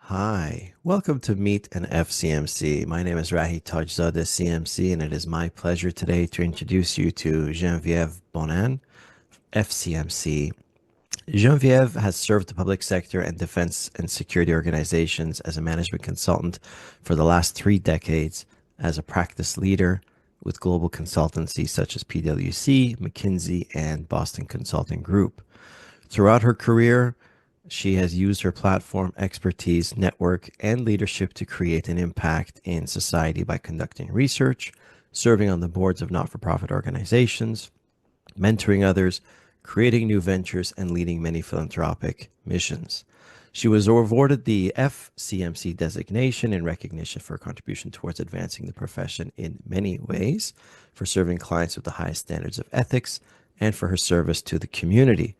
Hi, welcome to Meet an FCMC. My name is Rahi Tajzadeh, CMC, and it is my pleasure today to introduce you to Genevieve Bonin, FCMC. Genevieve has served the public sector and defense and security organizations as a management consultant for the last 3 decades as a practice leader with global consultancies such as PwC, McKinsey, and Boston Consulting Group. Throughout her career, she has used her platform, expertise, network, and leadership to create an impact in society by conducting research, serving on the boards of not for profit organizations, mentoring others, creating new ventures, and leading many philanthropic missions. She was awarded the FCMC designation in recognition for her contribution towards advancing the profession in many ways, for serving clients with the highest standards of ethics, and for her service to the community.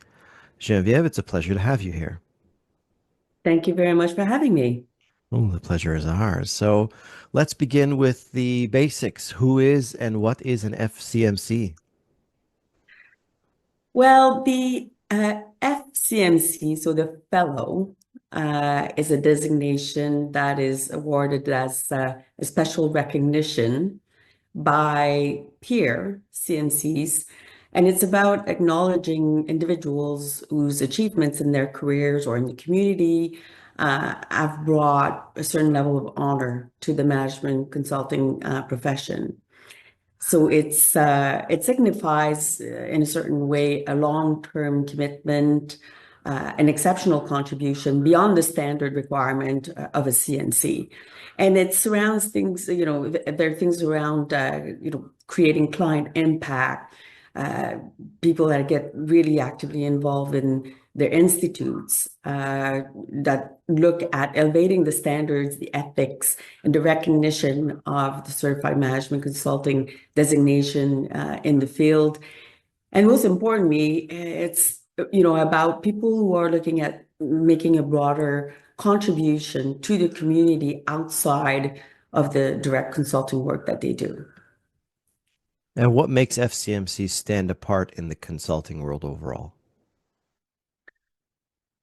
Genevieve, it's a pleasure to have you here. Thank you very much for having me. Oh, the pleasure is ours. So let's begin with the basics. Who is and what is an FCMC? Well, the FCMC, so the fellow, is a designation that is awarded as a special recognition by peer CMCs. And it's about acknowledging individuals whose achievements in their careers or in the community have brought a certain level of honor to the management consulting profession. So it signifies in a certain way a long-term commitment, an exceptional contribution beyond the standard requirement of a CNC. And it surrounds things, there are things around, creating client impact, uh, people that get really actively involved in their institutes that look at elevating the standards, the ethics, and the recognition of the certified management consulting designation in the field. And most importantly, it's about people who are looking at making a broader contribution to the community outside of the direct consulting work that they do. And what makes FCMC stand apart in the consulting world overall?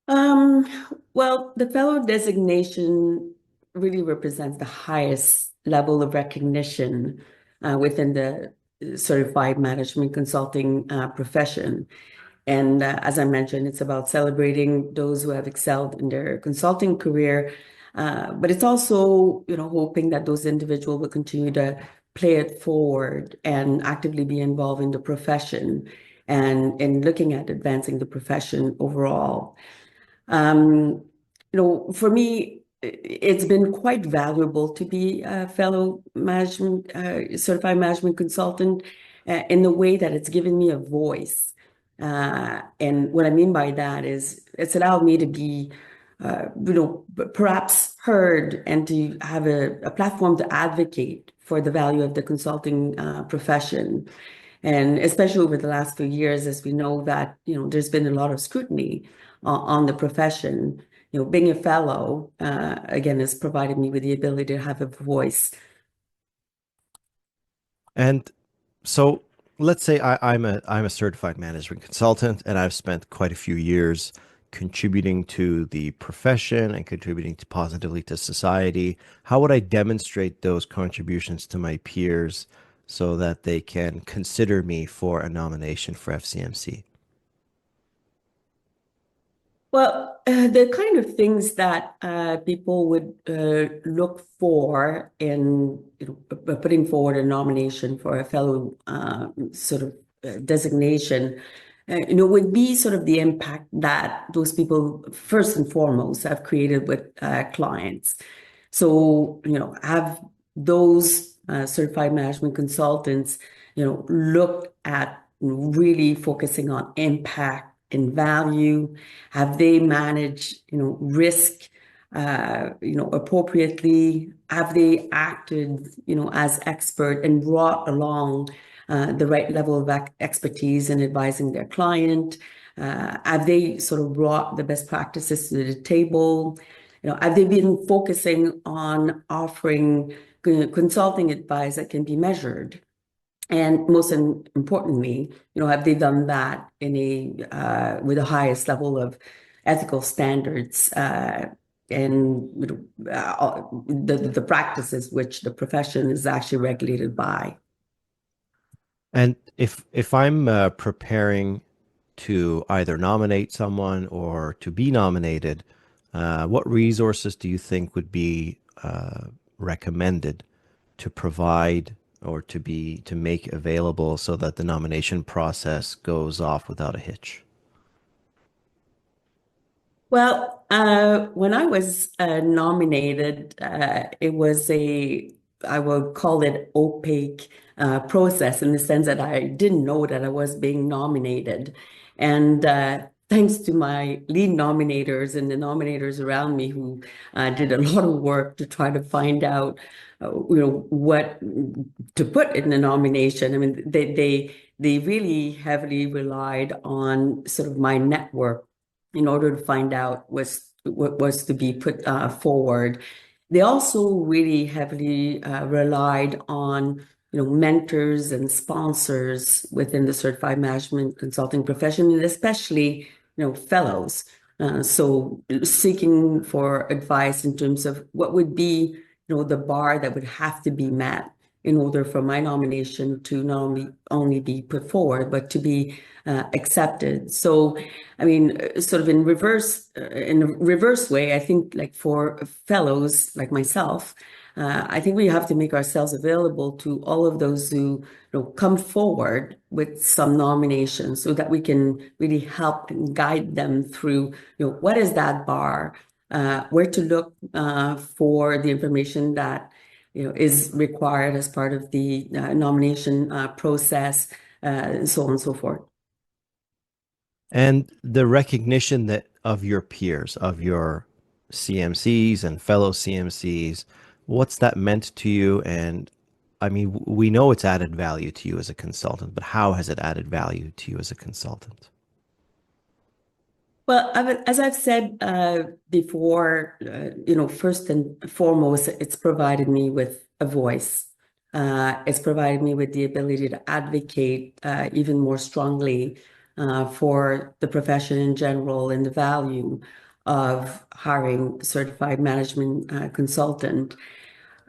Um, well, the fellow designation really represents the highest level of recognition within the certified management consulting profession. And as I mentioned, it's about celebrating those who have excelled in their consulting career, but it's also, hoping that those individuals will continue to play it forward and actively be involved in the profession and in looking at advancing the profession overall. Um, for me, it's been quite valuable to be a fellow management, certified management consultant in the way that it's given me a voice. And what I mean by that is it's allowed me to be, perhaps heard and to have a platform to advocate for the value of the consulting profession. And especially over the last few years, as we know that, there's been a lot of scrutiny on the profession. Being a fellow, again, has provided me with the ability to have a voice. And so let's say I'm a certified management consultant and I've spent quite a few years contributing to the profession and contributing to positively to society. How would I demonstrate those contributions to my peers so that they can consider me for a nomination for FCMC? Well, the kind of things that people would look for in putting forward a nomination for a fellow sort of designation, would be sort of the impact that those people first and foremost have created with clients. So, have those certified management consultants, look at really focusing on impact and value. Have they managed, risk, appropriately? Have they acted, as expert and brought along the right level of expertise in advising their client? Have they sort of brought the best practices to the table? Have they been focusing on offering consulting advice that can be measured? And most importantly, have they done that in a with the highest level of ethical standards and the practices which the profession is actually regulated by. And if I'm preparing to either nominate someone or to be nominated, what resources do you think would be recommended to provide or to make available so that the nomination process goes off without a hitch? Well, when I was nominated, it was I would call it opaque process in the sense that I didn't know that I was being nominated. And thanks to my lead nominators and the nominators around me who did a lot of work to try to find out, what to put in the nomination. I mean, they really heavily relied on sort of my network in order to find out what was to be put forward. They also really heavily relied on mentors and sponsors within the certified management consulting profession, and especially fellows. So seeking for advice in terms of what would be the bar that would have to be met in order for my nomination to not only be put forward, but to be accepted. So, I mean, sort of in a reverse way, I think like for fellows like myself, I think we have to make ourselves available to all of those who come forward with some nominations so that we can really help and guide them through, what is that bar, where to look for the information that is required as part of the nomination process, and so on and so forth. And the recognition that of your peers, of your CMCs and fellow CMCs, what's that meant to you? And I mean, we know it's added value to you as a consultant, but how has it added value to you as a consultant? Well, as I've said before, first and foremost, it's provided me with a voice. It's provided me with the ability to advocate even more strongly for the profession in general and the value of hiring a certified management consultant.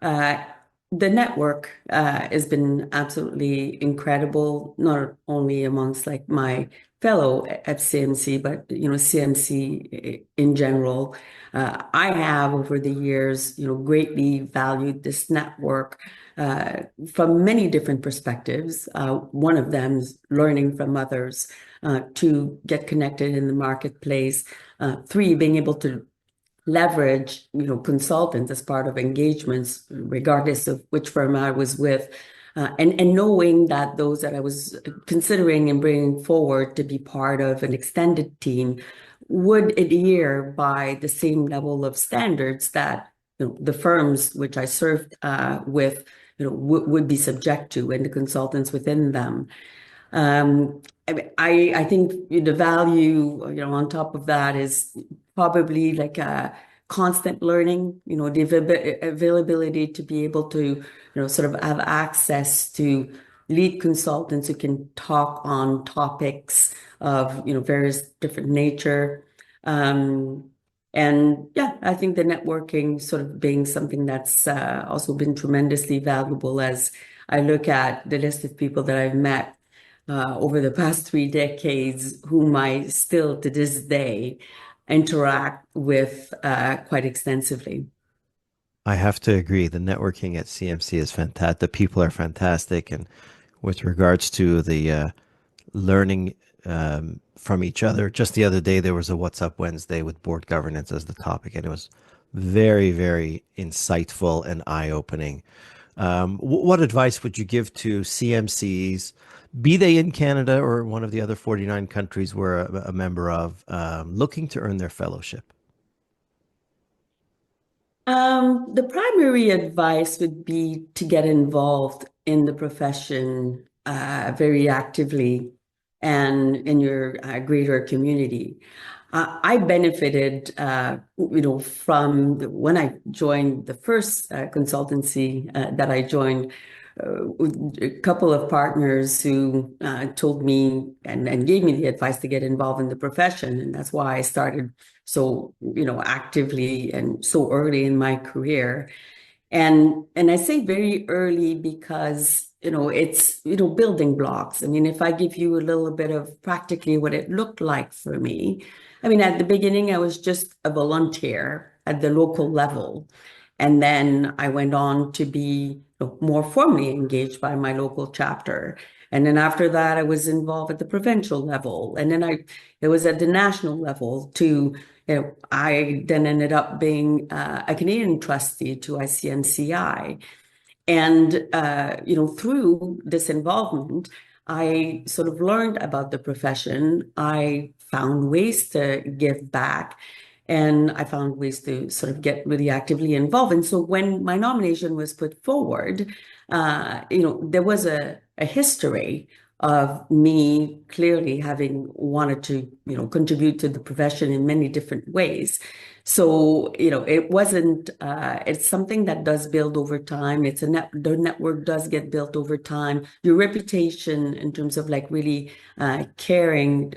Uh, the network has been absolutely incredible, not only amongst like my fellow FCMC, but CMC in general. I have over the years, greatly valued this network from many different perspectives. One of them is learning from others to get connected in the marketplace. Three, being able to leverage, consultants as part of engagements, regardless of which firm I was with, and knowing that those that I was considering and bringing forward to be part of an extended team would adhere by the same level of standards that the firms which I served with, would be subject to, and the consultants within them. I think the value, on top of that is probably like a constant learning, the availability to be able to, sort of have access to lead consultants who can talk on topics of, various different nature. And yeah, I think the networking sort of being something that's also been tremendously valuable as I look at the list of people that I've met over the past 3 decades, whom I still to this day interact with quite extensively. I have to agree. The networking at CMC is fantastic. The people are fantastic. And with regards to the learning from each other, just the other day, there was a What's Up Wednesday with board governance as the topic, and it was very, very insightful and eye-opening. What advice would you give to CMCs, be they in Canada or one of the other 49 countries we're a member of, looking to earn their fellowship? The primary advice would be to get involved in the profession very actively and in your greater community. I benefited, from when I joined the first consultancy that I joined a couple of partners who told me and gave me the advice to get involved in the profession. And that's why I started so, actively and so early in my career. And I say very early because, it's, building blocks. I mean, if I give you a little bit of practically what it looked like for me, I mean, at the beginning, I was just a volunteer at the local level. And then I went on to be more formally engaged by my local chapter. And then after that, I was involved at the provincial level. And then it was at the national level too. I then ended up being a Canadian trustee to ICNCI. And, through this involvement, I sort of learned about the profession. I found ways to give back and I found ways to sort of get really actively involved. And so when my nomination was put forward, there was a history of me clearly having wanted to, contribute to the profession in many different ways. So, it wasn't, it's something that does build over time. The network does get built over time. Your reputation in terms of like really caring,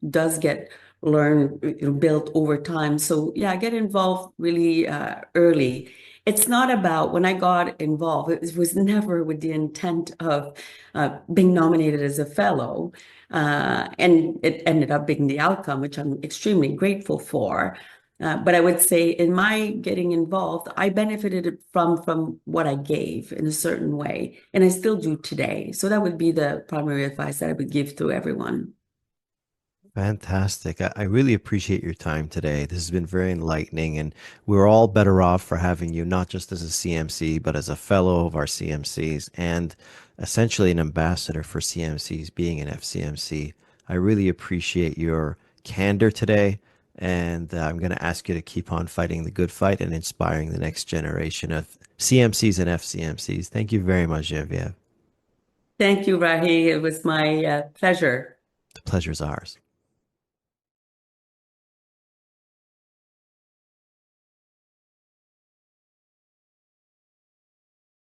does get built over time. So yeah, I get involved really early. It's not about when I got involved, it was never with the intent of being nominated as a fellow. And it ended up being the outcome, which I'm extremely grateful for. But I would say in my getting involved, I benefited from what I gave in a certain way, and I still do today. So that would be the primary advice that I would give to everyone. Fantastic. I really appreciate your time today. This has been very enlightening, and we're all better off for having you, not just as a CMC, but as a fellow of our CMCs and essentially an ambassador for CMCs being an FCMC. I really appreciate your candor today, and I'm going to ask you to keep on fighting the good fight and inspiring the next generation of CMCs and FCMCs. Thank you very much, Genevieve. Thank you, Rahi. It was my pleasure. The pleasure's ours.